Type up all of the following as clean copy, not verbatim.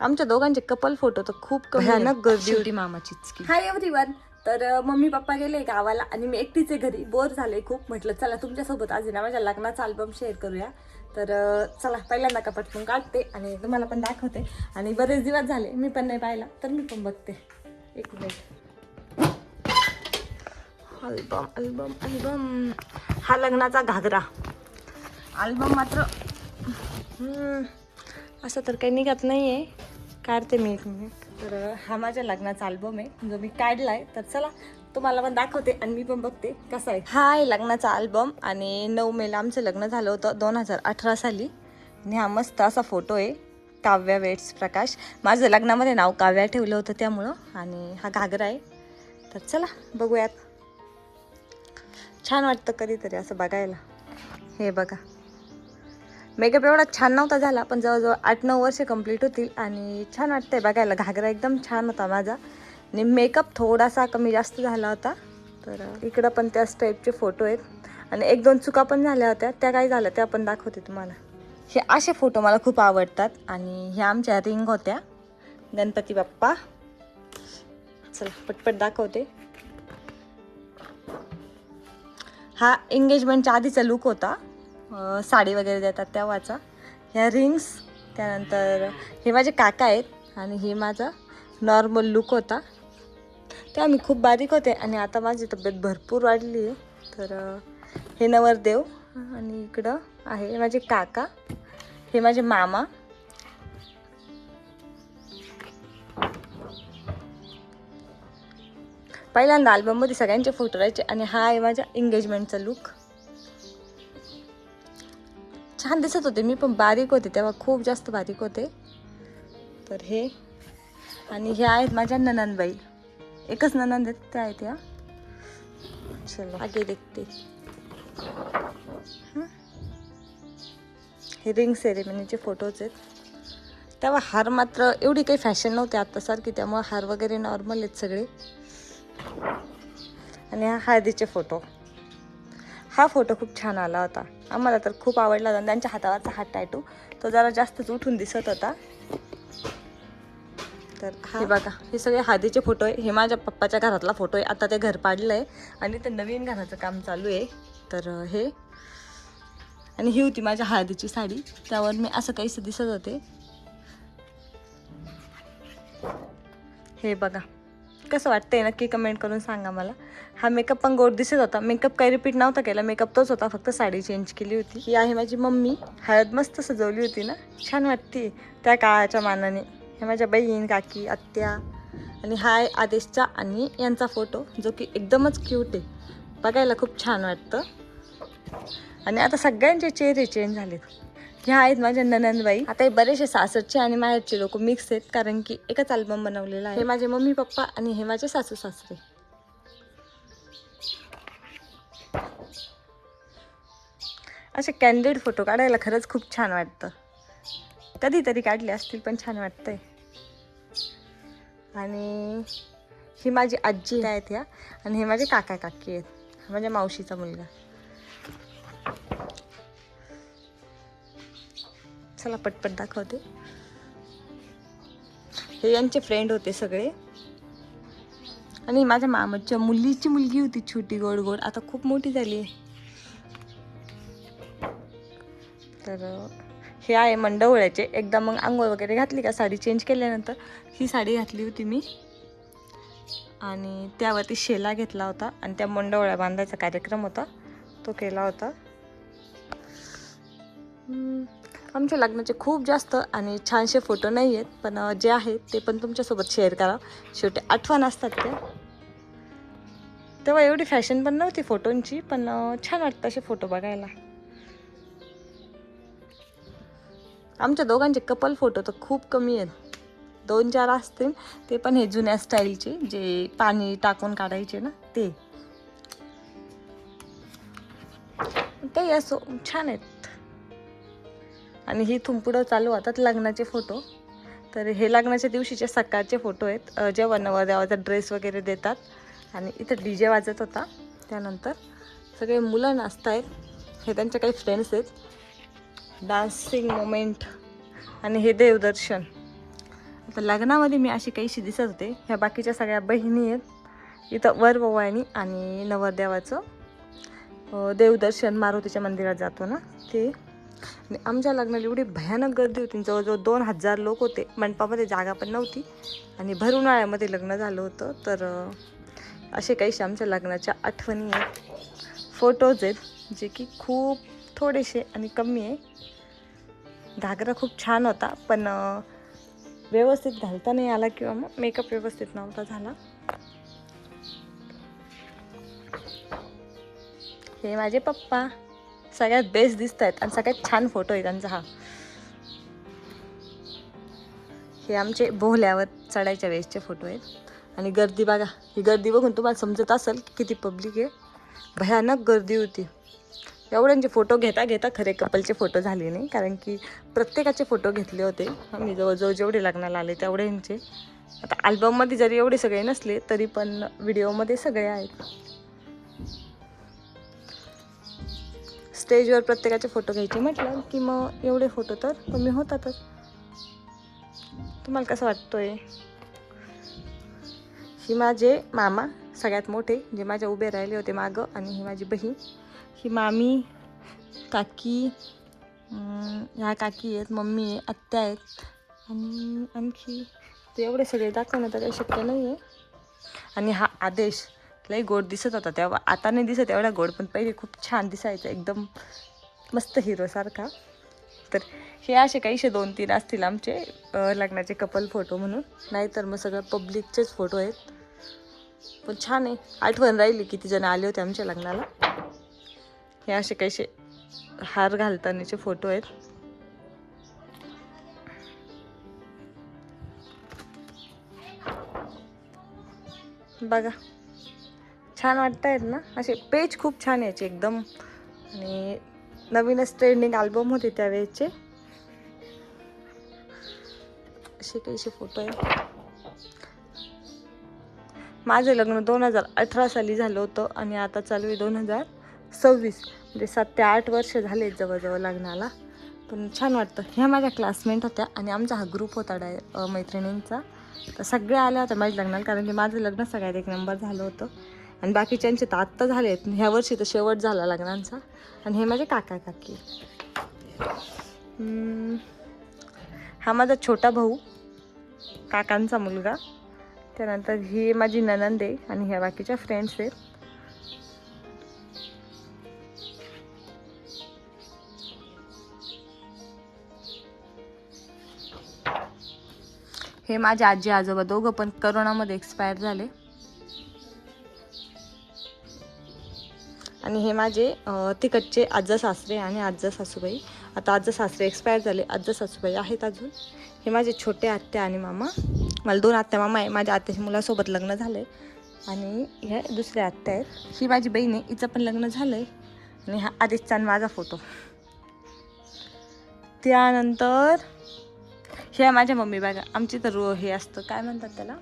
आमच्या दोघांचे couple photo तर खूप भयानक गर्दी होती मामाचीच की. Hi everyone. तर मम्मी पप्पा गेले गावाला आणि मी एकटीच आहे घरी, बोर झाले खूप. म्हटलं चला तुमच्यासोबत आज ना माझ्या लग्नाचा अल्बम शेअर करूया. तर चला पहिल्यांदा कपाट पण काढते आणि तुम्हाला पण दाखवते. आणि बरेच दिवस झाले मी पण नाही पाहिला, तर मी पण बघते. एक मिनिट. Album album album. हा लग्नाचा घागरा अल्बम मात्र असं तर काही निघत नाही आहे. काढते मी एक मिनिट. तर हा माझ्या लग्नाचा अल्बम आहे जो मी काढलाय. तर चला तुम्हाला पण दाखवते आणि मी पण बघते कसा आहे. हा आहे लग्नाचा अल्बम आणि 9 मेला आमचं लग्न झालं होतं 2018 साली. आणि हा मस्त असा फोटो आहे. काव्या वेट्स प्रकाश. माझं लग्नामध्ये नाव काव्या ठेवलं होतं त्यामुळं. आणि हा घागरा आहे. तर चला बघूयात. छान वाटतं कधीतरी असं बघायला. हे बघा, मेकअप एवढा छान नव्हता झाला पण जवळजवळ 8-9 वर्ष कंप्लीट होतील आणि छान वाटतंय बघायला. घागरा एकदम छान होता माझा आणि मेकअप थोडासा कमी जास्त झाला होता. तर इकडं पण त्याच टाईपचे फोटो आहेत आणि 1-2 चुका पण झाल्या होत्या. त्या काय झाल्या त्या पण दाखवते तुम्हाला. हे असे फोटो मला खूप आवडतात. आणि ह्या आमच्या रिंग होत्या गणपती बाप्पा. चला पटपट दाखवते. हा एंगेजमेंटच्या आधीचा लुक होता, साडी वगैरे देतात तेव्हाचा. ह्या रिंग्स, त्यानंतर हे माझे काका आहेत आणि हे माझा नॉर्मल लुक होता. तेव्हा मी खूप बारीक होते आणि आता माझी तब्येत भरपूर वाढली आहे. तर हे नवरदेव आणि इकडं आहे माझे काका, हे माझे मामा. पहिल्यांदा अल्बममध्ये सगळ्यांचे फोटो राहायचे. आणि हा आहे माझ्या एंगेजमेंटचा लुक. छान दिसत होते. मी पण बारीक होते तेव्हा, खूप जास्त बारीक होते. तर हे आणि हे आहेत माझ्या ननंदबाई. एकच ननंद आहेत, त्या आहेत या. चलो आगे देखते. हे रिंग सेरेमनीचे फोटोज आहेत. तेव्हा हार मात्र एवढी काही फॅशन नव्हती आत्तासारखी, त्यामुळे हार वगैरे नॉर्मल आहेत सगळे. आणि हा हळदीचे फोटो. हा फोटो खूप छान आला होता, आम्हाला तर खूप आवडला होता. त्यांच्या हातावरचा हा टॅटू तो जरा जास्तच उठून दिसत होता. तर हे बघा, हे सगळे हळदीचे फोटो आहे. हे माझ्या पप्पाच्या घरातला फोटो आहे. आता ते घर पाडलं आहे आणि ते नवीन घराचं काम चालू आहे. तर हे आणि ही होती माझ्या हळदीची साडी, त्यावर मी असं काहीसं दिसत होते. हे बघा कसं वाटतंय नक्की कमेंट करून सांगा मला. हा मेकअप पण गोड दिसत होता. मेकअप काही रिपीट नव्हता केला, मेकअप तोच होता, फक्त साडी चेंज केली होती. ही आहे माझी मम्मी. हळद मस्त सजवली होती ना, छान वाटते त्या काळाच्या मानाने. हे माझ्या बहीण, काकी, आत्या. आणि हा आहे आदेशचा आणि यांचा फोटो, जो की एकदमच क्यूट आहे, बघायला खूप छान वाटतं. आणि आता सगळ्यांचे चेहरे चेंज झालेत. ह्या आहेत माझ्या ननंदबाई. आता हे बरेचसे सासरचे आणि माहेरचे लोक मिक्स आहेत, कारण की एकच अल्बम बनवलेला आहे. हे माझे मम्मी पप्पा आणि हे माझे सासू सासरे. असे कॅन्डिड फोटो काढायला खरंच खूप छान वाटतं. कधीतरी काढले असतील पण छान वाटतंय. आणि ही माझी आजी आहेत ह्या, आणि हे माझे काका काकी आहेत. हा माझ्या मावशीचा मुलगा. चला पटपट दाखवते. हे यांचे फ्रेंड होते सगळे. आणि माझ्या मामाच्या मुलीची मुलगी होती छोटी गोड गोड, आता खूप मोठी झाली आहे. तर हे आहे मंडवळ्याचे. एकदा मग आंघोळ वगैरे घातली का साडी चेंज केल्यानंतर ही साडी घातली होती मी आणि त्यावरती शेला घेतला होता आणि त्या मंडवळ्या बांधायचा कार्यक्रम होता, तो केला होता. आमच्या लग्नाचे खूप जास्त आणि छानसे फोटो नाही आहेत, पण जे आहेत ते पण तुमच्यासोबत शेअर करा. शेवटी आठवण असतात त्या. तेव्हा एवढी फॅशन पण नव्हती फोटोंची, पण छान वाटतं असे फोटो बघायला. आमच्या दोघांचे कपल फोटो तर खूप कमी आहेत, 2-4 असतील, ते पण हे जुन्या स्टाईलचे, जे पाणी टाकून काढायचे ना ते. काही असो छान आहेत. आणि ही इथून पुढं चालू होतात लग्नाचे फोटो. तर हे लग्नाच्या दिवशीचे सकाळचे फोटो आहेत, जेव्हा नवरदेवाचा ड्रेस वगैरे देतात. आणि इथं DJ वाजत होता. त्यानंतर सगळे मुलं नाचत आहेत, हे त्यांचे काही फ्रेंड्स आहेत. Dancing moment. आणि हे देवदर्शन. आता लग्नामध्ये मी अशी काहीशी दिसत होते. ह्या बाकीच्या सगळ्या बहिणी आहेत. इथं वरववाणी आणि नवरदेवाचं देवदर्शन मारुतीच्या मंदिरात जातो ना ते. आणि आमच्या लग्नाला एवढी भयानक गर्दी होती. जवळजवळ 2000 लोक होते. मंडपामध्ये जागा पण नव्हती आणि भर उन्हाळ्यामध्ये लग्न झालं होतं. तर असे काहीशे आमच्या लग्नाच्या आठवणी आहेत. फोटोज आहेत जे की खूप थोडेसे आणि कमी आहे. घागरा खूप छान होता पण व्यवस्थित घालता नाही आला किंवा मग मेकअप व्यवस्थित नव्हता झाला. हे माझे पप्पा सगळ्यात बेस्ट दिसत आहेत आणि सगळ्यात छान फोटो आहे त्यांचा हा. हे आमचे बोहल्यावर चढायच्या वेळेसचे फोटो आहेत. आणि गर्दी बघा. ही गर्दी बघून तुम्हाला समजत असेल की किती पब्लिक आहे. भयानक गर्दी होती. एवढ्यांचे फोटो घेता घेता खरे कपलचे फोटो झाले नाही, कारण की प्रत्येकाचे फोटो घेतले होते आम्ही. जवळजवळ जेवढे लग्नाला आले तेवढ्यांचे. आता अल्बममध्ये जरी एवढे सगळे नसले तरी पण व्हिडिओमध्ये सगळे आहेत. स्टेजवर प्रत्येकाचे फोटो घ्यायचे म्हटलं की मग एवढे फोटो तर कमी होतातच. तुम्हाला कसं वाटतोय? ही माझे मामा सगळ्यात मोठे जे माझ्या उभे राहिले होते मागं. आणि ही माझी बहीण. ही मामी, काकी, ह्या काकी आहेत, मम्मी आहे, आत्या आहेत आणि आणखी ते एवढे सगळे दाखवणं तर काही शक्य नाही आहे. आणि हा आदेश लई गोड दिसत होता तेव्हा. आता नाही दिसत एवढा गोड, पण पहिले खूप छान दिसायचा, एकदम मस्त हिरोसारखा. तर हे असे काहीशे 2-3 असतील आमचे लग्नाचे कपल फोटो म्हणून. नाहीतर मग सगळं पब्लिकचेच फोटो आहेत. पण छान आहे, आठवण राहिली किती जण आले होते आमच्या लग्नाला. हे असे काहीशे हार घालतानाचे फोटो आहेत. बघा छान वाटत आहेत ना असे. पेज खूप छान यायचे एकदम. आणि नवीनच ट्रेंडिंग अल्बम होते त्यावेळेचे असे काहीशे फोटो आहेत. माझं लग्न 2018 साली झालं होतं आणि आता चालू आहे 2026. म्हणजे 7 ते 8 वर्ष झाले जवळजवळ लग्नाला. पण छान वाटतं. ह्या माझ्या क्लासमेट होत्या आणि आमचा हा ग्रुप होता मैत्रिणींचा. तर सगळ्या आल्या होत्या माझ्या लग्नाला, कारण की माझं लग्न सगळ्यात एक नंबर झालं होतं. आणि बाकीच्यांचे तर आत्ता झाले आहेत. ह्या वर्षी तर शेवट झाला लग्नांचा. आणि हे माझे काका काकी. हा माझा छोटा भाऊ, काकांचा मुलगा. त्यानंतर ही माझी नणंद आहे आणि ह्या बाकीच्या फ्रेंड्स आहेत. हे माझे आजी आजोबा दोघं पण करोनामध्ये एक्सपायर झाले. आणि हे माझे तिकडचे आज्जा सासरे आणि आज्जा सासूबाई. आता आज्जा सासरे एक्सपायर झाले, आज्जा सासूबाई आहेत अजून. हे माझे छोटे आत्या आणि मामा. मला 2 आत्या मामा आहे. माझ्या आत्याच्या मुलासोबत लग्न झालं आहे. आणि ह्या दुसऱ्या आत्या आहेत. ही माझी बहीण आहे, हिचं पण लग्न झालं आहे. आणि हा आदित्यचा माझा फोटो. त्यानंतर हे माझ्या मम्मी बघा. आमची तर हे असतं, काय म्हणतात त्याला,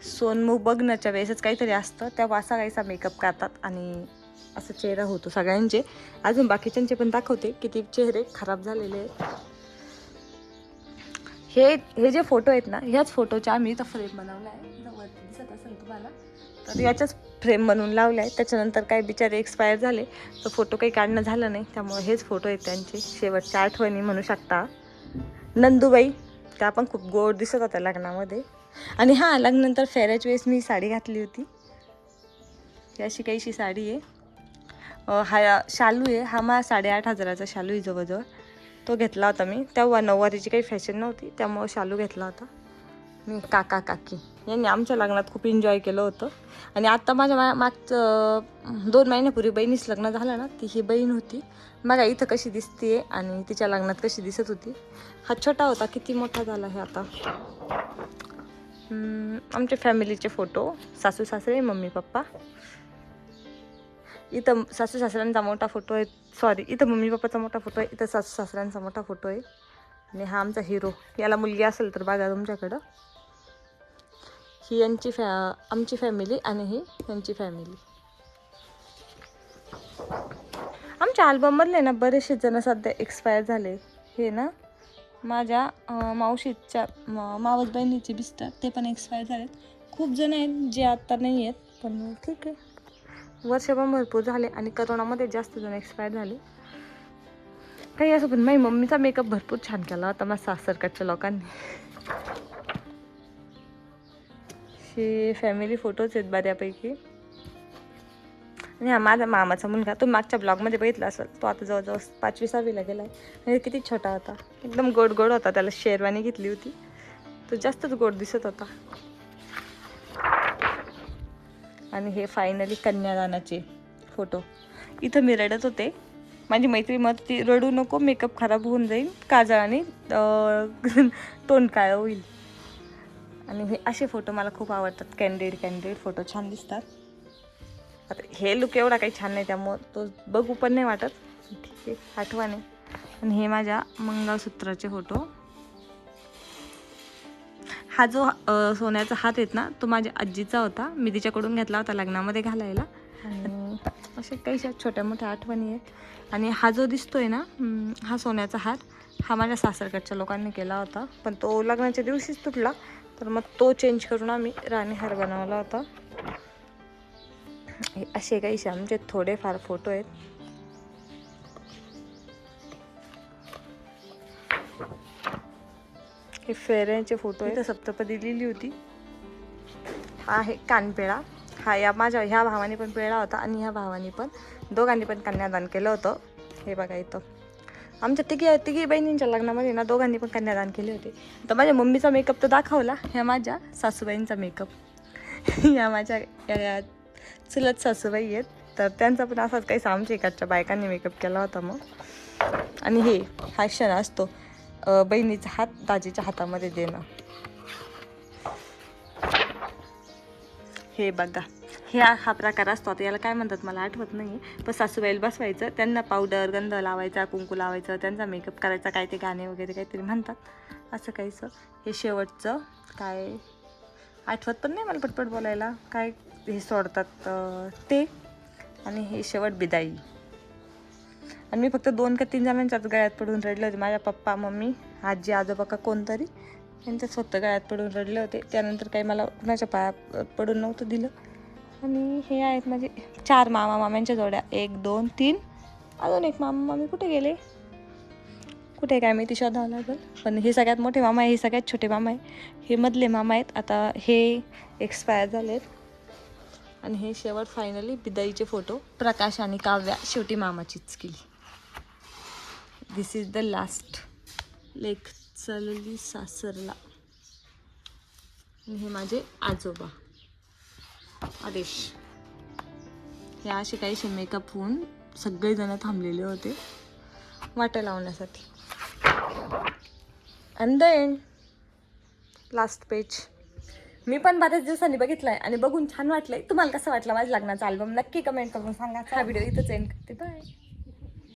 सोनमुख बघण्याच्या वेळेसच काहीतरी असतं, तेव्हा असा काहीसा मेकअप करतात आणि असं चेहरा होतो सगळ्यांचे. अजून बाकीच्यांचे पण दाखवते किती चेहरे खराब झालेले आहेत. हे जे फोटो आहेत ना, ह्याच फोटोच्या आम्ही इथं फ्रेम बनवला आहे. वरती दिसत असेल तुम्हाला. तर याच्याच फ्रेम बनवून लावल्या आहे. त्याच्यानंतर काही बिचारे एक्सपायर झाले तर फोटो काही काढणं झालं नाही, त्यामुळे हेच फोटो आहेत त्यांचे शेवटच्या आठवणी म्हणू शकता. नंदूबाई त्या पण खूप गोड दिसत होत्या लग्नामध्ये. आणि हां, लग्नानंतर फेऱ्याच्या वेळेस मी साडी घातली होती. ही अशी काहीशी साडी आहे. हा शालू आहे. हा मला 8,500चा शालू आहे जवळजवळ. तो घेतला होता मी. तेव्हा नऊवारीची काही फॅशन नव्हती, त्यामुळं शालू घेतला होता मी. काका काकी यांनी आमच्या लग्नात खूप एन्जॉय केलं होतं. आणि आत्ता माझ्या मागचं 2 महिन्यापूर्वी बहिणीच लग्न झालं ना, ती ही बहीण होती. बघा इथं कशी दिसते आणि तिच्या लग्नात कशी दिसत होती. हा छोटा होता, किती मोठा झाला हे आता. आमच्या फॅमिलीचे फोटो, सासू सासरे, मम्मी पप्पा. इथं सासू सासऱ्यांचा मोठा फोटो आहे. सॉरी, इथं मम्मी पप्पाचा मोठा फोटो आहे, इथं सासू सासऱ्यांचा मोठा फोटो आहे. आणि हा आमचा हिरो. याला मुलगी असेल तर बघा तुमच्याकडं. ही आमची फॅमिली आणि ही यांची फॅमिली. आमच्या अल्बममधले ना बरेचसे जण सध्या एक्सपायर झाले. हे ना माझ्या मावशीच्या मावस बहिणीचे बिस्टर ते पण एक्सपायर झालेत. खूप जण आहेत जे आत्ता नाही आहेत, पण ठीक आहे. वर्ष पण भरपूर झाले आणि करोनामध्ये जास्त जण एक्सपायर झाले. काही असं, पण माझी मम्मीचा मेकअप भरपूर छान केला होता माझ्या सासरकडच्या लोकांनी. हे फॅमिली फोटोज आहेत बऱ्यापैकी. आणि हा माझा मामाचा मुलगा, तो मागच्या ब्लॉगमध्ये बघितला असेल. तो आता जवळजवळ 5वी-6वीला गेला आहे. म्हणजे किती छोटा होता, एकदम गोड गोड होता. त्याला शेरवानी घेतली होती, तो जास्तच गोड दिसत होता. आणि हे फायनली कन्यादानाचे फोटो. इथं मी रडत होते. माझी मैत्री मत ती रडू नको, मेकअप खराब होऊन जाईल, काजळ आणि तोंड काळं होईल. आणि हे असे फोटो मला खूप आवडतात. कॅन्डिड फोटो छान दिसतात. आता हे लुक एवढा काही छान नाही, त्यामुळं तो बघू पण नाही वाटत. ठीक आहे, आठवण आहे. आणि हे माझ्या मंगळसूत्राचे फोटो. हा जो सोन्याचा हात आहेत ना, तो माझ्या आजीचा होता. मी तिच्याकडून घेतला होता लग्नामध्ये घालायला. आणि असे काही छोट्या मोठ्या आठवणी आहेत. आणि हा जो दिसतोय ना, हा सोन्याचा हात, हा माझ्या सासरकडच्या लोकांनी केला होता. पण तो लग्नाच्या दिवशीच तुटला, तर मग तो चेंज करून आम्ही राणी हार बनवला होता. हे असे काही आमचे थोडेफार फोटो आहेत. हे फेऱ्यांचे फोटो आहेत. सप्तपदी लिहिली होती. हा आहे कानपेळा. हा ह्या भावाने पण पेळा होता आणि ह्या भावाने पण, दोघांनी पण कन्यादान केलं होतं. हे बघा इथं आमच्या तिघी बहिणींच्या लग्नामध्ये ना दोघांनी पण कन्यादान केले होते. तर माझ्या मम्मीचा मेकअप तर दाखवला. ह्या माझ्या सासूबाईंचा मेकअप. ह्या माझ्या या चुलत सासूबाई आहेत. तर त्यांचा पण असाच काही आमच्या इकडच्या बायकांनी मेकअप केला होता मग. आणि हा क्षण असतो बहिणीचा हात दाजीच्या हातामध्ये देणं. हे बघा, हा प्रकार असतो. आता याला काय म्हणतात मला आठवत नाही. पण सासूबाईला बसवायचं, त्यांना पावडर गंध लावायचा, कुंकू लावायचं, त्यांचा मेकअप करायचा, काय ते गाणे वगैरे काहीतरी म्हणतात असं काहीचं. हे शेवटचं काय आठवत पण नाही मला पटपट बोलायला, काय हे सोडतात ते. आणि हे शेवट बिदाई. आणि मी फक्त 2 का 3 जणांच्याच गळ्यात पडून रडले होते. माझ्या पप्पा मम्मी आजी आजोबा का कोणतरी त्यांच्या स्वतः गळ्यात पडून रडले होते. त्यानंतर काही मला कुणाच्या पाया पडून नव्हतं दिलं. आणि हे आहेत माझे 4 मामा माम्यांच्या जोड्या. 1 2 3, अजून एक मामा मामी कुठे गेले, कुठे काय माहिती, शोधावं लागेल. पण हे सगळ्यात मोठे मामा आहे, हे सगळ्यात छोटे मामा आहे, हे मधले मामा आहेत. आता हे एक्सपायर झालेत. आणि हे शेवट फायनली बिदाईचे फोटो. प्रकाश आणि काव्या शेवटी मामाचीच केली. दिस इज द लास्ट. लेक चलली सासरला. आणि हे माझे आजोबा आदेश. हे असे काहीसे मेकअप होऊन सगळेजण थांबलेले होते वाटा लावण्यासाठी. And the end, last page. मी पण बऱ्याच दिवसांनी बघितलंय आणि बघून छान वाटलंय. तुम्हाला कसं वाटलं माझ्या लग्नाचा अल्बम नक्की कमेंट करून सांगा. हा व्हिडिओ इथंच एंड करते. बाय.